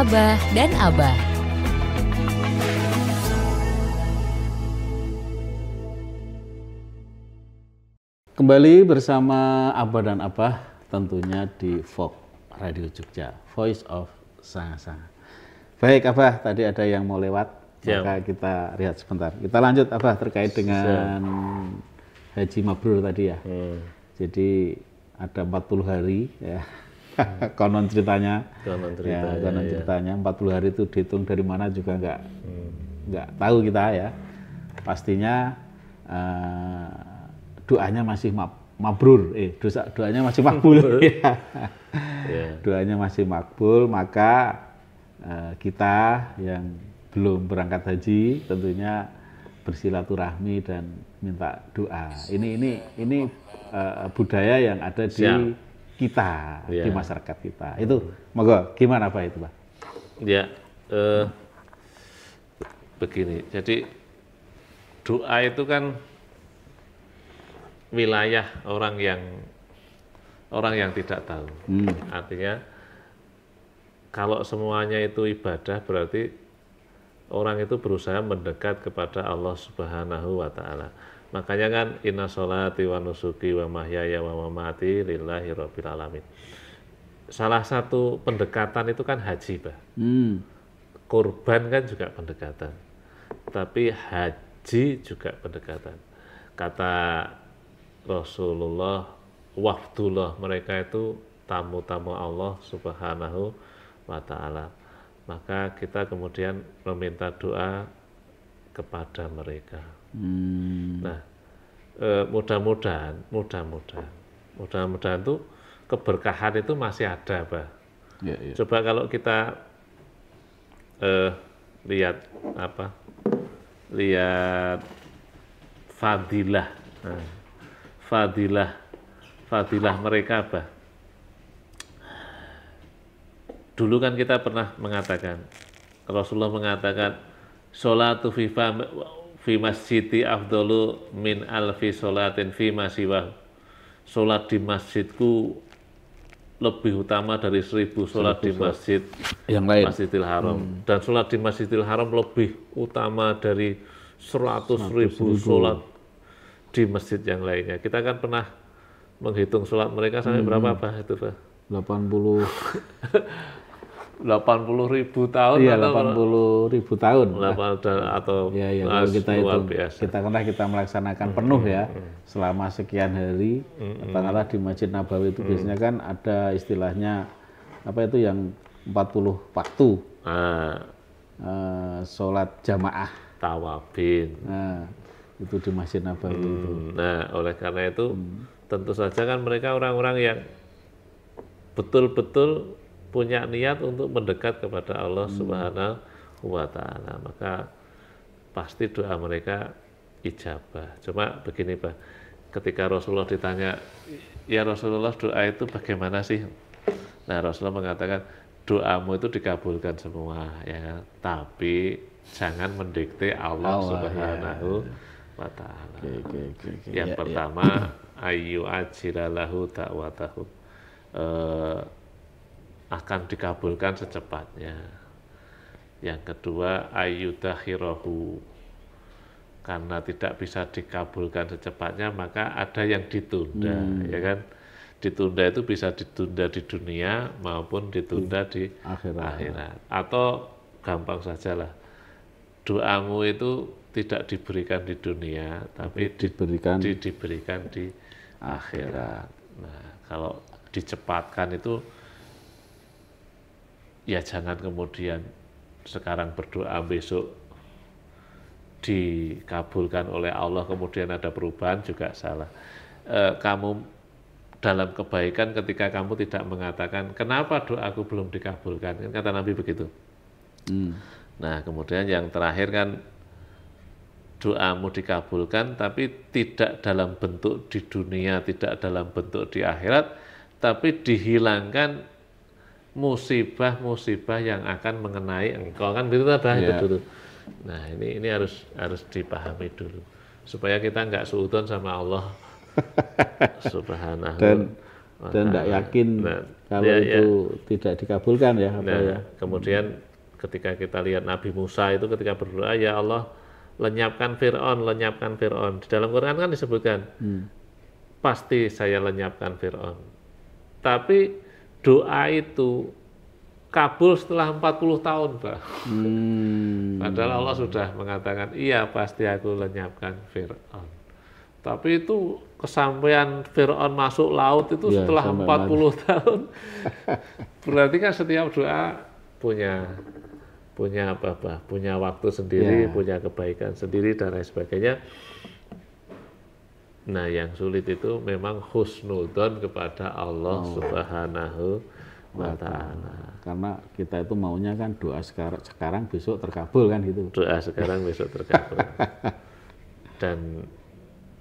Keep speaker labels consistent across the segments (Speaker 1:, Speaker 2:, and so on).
Speaker 1: Abah dan Abah.
Speaker 2: Kembali bersama Abah dan Abah tentunya di Vogue Radio Jogja, Voice of Sanga-Sanga. Baik Abah, tadi ada yang mau lewat, maka kita lihat sebentar. Kita lanjut Abah terkait dengan Haji Mabrur tadi ya. Jadi ada 40 hari ya. Konon ceritanya. Konon ceritanya 40 hari itu dihitung dari mana juga nggak tahu kita ya. Pastinya doanya masih mabrur, doanya masih makbul. Doanya masih makbul, maka kita yang belum berangkat haji tentunya bersilaturahmi dan minta doa. Ini budaya yang ada di kita, di masyarakat kita. Itu monggo gimana Pak itu Pak?
Speaker 3: Ya, begini. Jadi doa itu kan wilayah orang yang tidak tahu. Artinya kalau semuanya itu ibadah berarti orang itu berusaha mendekat kepada Allah Subhanahu wa taala. Makanya kan inna sholati wa nusuki wa mahyaya wa mamati lillahi rabbil alamin. Salah satu pendekatan itu kan haji, Pak. Kurban kan juga pendekatan. Tapi haji juga pendekatan. Kata Rasulullah, wafdullah, mereka itu tamu-tamu Allah Subhanahu wa ta'ala. Maka kita kemudian meminta doa kepada mereka. Nah, mudah-mudahan tuh keberkahan itu masih ada, Pak. Coba kalau kita lihat fadilah. Fadilah mereka apa? Dulu kan kita pernah mengatakan, Rasulullah mengatakan, sholatu fi masjidi afdalu min alfi sholatin fi masiwah. Sholat di masjidku lebih utama dari 1000 sholat di masjid
Speaker 2: yang lain,
Speaker 3: Masjidil Haram. Dan sholat di Masjidil Haram lebih utama dari 100.000 sholat di masjid yang lainnya. Kita kan pernah menghitung sholat mereka sampai berapa Pak itu Pak?
Speaker 2: 80.000
Speaker 3: tahun.
Speaker 2: Iya, 80.000 tahun.
Speaker 3: Atau
Speaker 2: kalau kita
Speaker 3: luar
Speaker 2: itu
Speaker 3: biasa.
Speaker 2: kita melaksanakan penuh ya selama sekian hari. Katakanlah di Masjid Nabawi itu biasanya kan ada istilahnya apa itu yang 40 waktu. Sholat jamaah
Speaker 3: Tawabin.
Speaker 2: Itu di Masjid Nabawi itu.
Speaker 3: Nah, oleh karena itu tentu saja kan mereka orang-orang yang betul-betul punya niat untuk mendekat kepada Allah Subhanahu wa ta'ala. Maka pasti doa mereka ijabah. Cuma begini Pak, ketika Rasulullah ditanya, ya Rasulullah doa itu bagaimana sih? Nah Rasulullah mengatakan, doamu itu dikabulkan semua ya, tapi jangan mendikte Allah Subhanahu wa ta'ala. Yang pertama, ayu ajilalahu ta'watahu, akan dikabulkan secepatnya. Yang kedua, ayyudakhirahu, karena tidak bisa dikabulkan secepatnya maka ada yang ditunda, ya kan? Ditunda itu bisa ditunda di dunia maupun ditunda di akhirat. Atau gampang sajalah, doamu itu tidak diberikan di dunia tapi diberikan di akhirat. Nah, kalau dicepatkan itu ya jangan kemudian sekarang berdoa besok dikabulkan oleh Allah kemudian ada perubahan, juga salah. Kamu dalam kebaikan ketika kamu tidak mengatakan kenapa doaku belum dikabulkan, kan kata Nabi begitu. Nah kemudian yang terakhir kan doamu dikabulkan tapi tidak dalam bentuk di dunia, tidak dalam bentuk di akhirat, tapi dihilangkan musibah-musibah yang akan mengenai engkau, kan gitu Pak, itu dulu. Nah ini harus dipahami dulu supaya kita nggak suudzon sama Allah Subhanahu
Speaker 2: dan tidak yakin kalau itu tidak dikabulkan ya.
Speaker 3: Kemudian ketika kita lihat Nabi Musa itu ketika berdoa, ya Allah lenyapkan Fir'aun, lenyapkan Fir'aun. Di dalam Quran kan disebutkan, pasti saya lenyapkan Fir'aun. Tapi doa itu kabul setelah 40 tahun, Pak. Padahal Allah sudah mengatakan, iya pasti aku lenyapkan Fir'aun. Tapi itu kesampaian Fir'aun masuk laut itu setelah 40 tahun. Berarti kan setiap doa punya waktu sendiri, punya kebaikan sendiri dan lain sebagainya. Nah, yang sulit itu memang husnudzon kepada Allah Subhanahu wa Ta'ala.
Speaker 2: Karena kita itu maunya kan doa sekarang besok terkabul kan gitu.
Speaker 3: Doa sekarang besok terkabul. Dan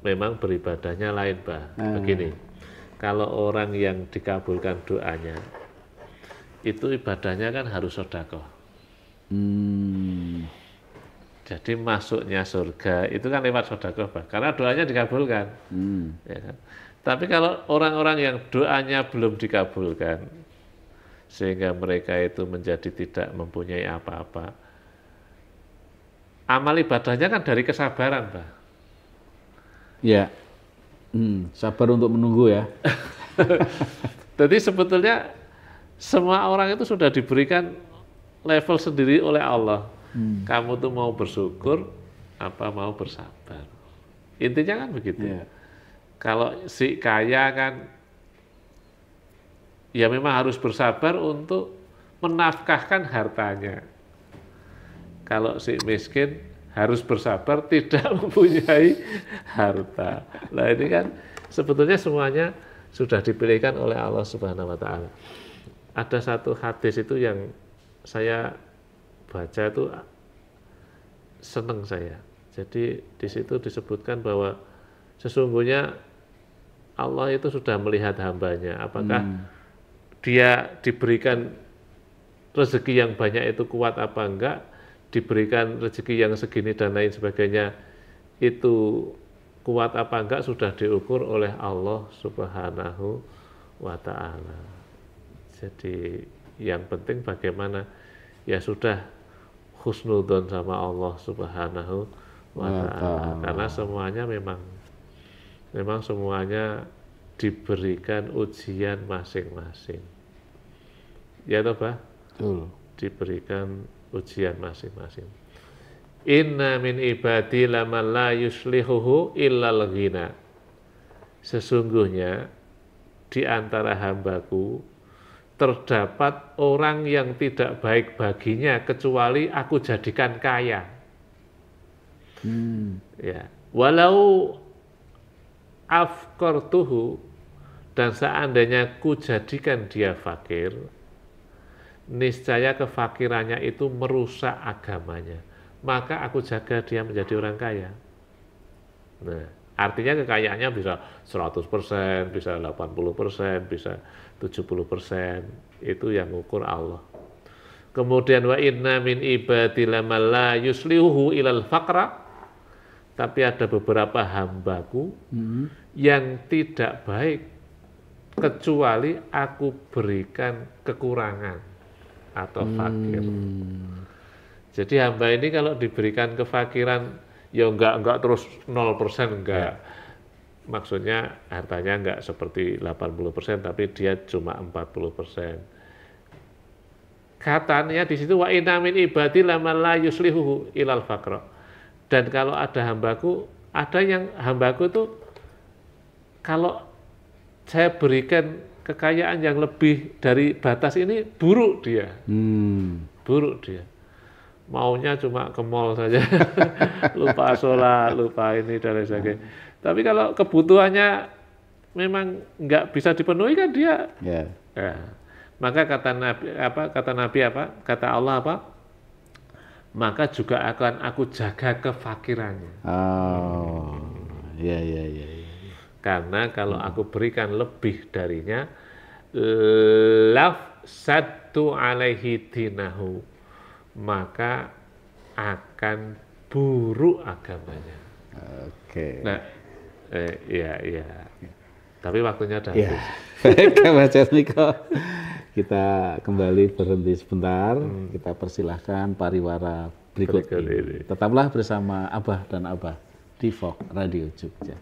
Speaker 3: memang beribadahnya lain, Pak. Begini, kalau orang yang dikabulkan doanya, itu ibadahnya kan harus sedekah. Jadi masuknya surga itu kan lewat sedekah, Pak. Karena doanya dikabulkan. Ya kan? Tapi kalau orang-orang yang doanya belum dikabulkan, sehingga mereka itu menjadi tidak mempunyai apa-apa, amal ibadahnya kan dari kesabaran, Pak.
Speaker 2: Ya, sabar untuk menunggu ya.
Speaker 3: Jadi sebetulnya semua orang itu sudah diberikan level sendiri oleh Allah. Kamu tuh mau bersyukur, apa mau bersabar. Intinya kan begitu. Kalau si kaya kan, ya memang harus bersabar untuk menafkahkan hartanya. Kalau si miskin harus bersabar tidak mempunyai harta. Nah ini kan sebetulnya semuanya sudah dipilihkan oleh Allah Subhanahu wa Ta'ala. Ada satu hadis itu yang saya baca itu seneng saya. Jadi di situ disebutkan bahwa sesungguhnya Allah itu sudah melihat hambanya. Apakah dia diberikan rezeki yang banyak itu kuat apa enggak, diberikan rezeki yang segini dan lain sebagainya itu kuat apa enggak, sudah diukur oleh Allah Subhanahu wa Ta'ala. Jadi yang penting bagaimana, ya sudah husnudzon sama Allah Subhanahu wa Ta'ala. Karena semuanya memang semuanya diberikan ujian masing-masing. Ya toh, Pak? Diberikan ujian masing-masing. Inna min ibadi laman la yuslihuhu illal ghina. Sesungguhnya di antara hambaku terdapat orang yang tidak baik baginya kecuali aku jadikan kaya. Ya, walau afqartuhu, dan seandainya ku jadikan dia fakir, niscaya kefakirannya itu merusak agamanya, maka aku jaga dia menjadi orang kaya. Nah, artinya kekayaannya bisa 100%, bisa 80%, bisa 70%, itu yang ukur Allah. Kemudian wa inna min ibadi laman la yuslihu ilal faqra, tapi ada beberapa hambaku yang tidak baik kecuali aku berikan kekurangan atau fakir. Jadi hamba ini kalau diberikan kefakiran, ya enggak terus 0%, enggak. Maksudnya hartanya enggak seperti 80%, tapi dia cuma 40%. Katanya di situ wa inna min ibadi laman la yuslihu ilal faqra. Dan kalau ada hambaku, ada yang hambaku itu kalau saya berikan kekayaan yang lebih dari batas ini, buruk dia. Buruk dia. Maunya cuma ke mall saja, lupa sholat, lupa ini dan lain sebagainya. Tapi kalau kebutuhannya memang nggak bisa dipenuhi kan dia. Ya. Maka kata Nabi kata Allah apa? Maka juga akan aku jaga kefakirannya. Karena kalau aku berikan lebih darinya, lafsattu alaihi dinahu, maka akan buruk agamanya. Nah, Tapi waktunya udah
Speaker 2: Ya,
Speaker 3: habis.
Speaker 2: baik Mas Jasmiko. Kita kembali berhenti sebentar. Kita persilahkan pariwara berikut
Speaker 3: Berikut
Speaker 2: ini.
Speaker 3: ini.
Speaker 2: Tetaplah bersama Abah dan Abah di Fok Radio Jogja.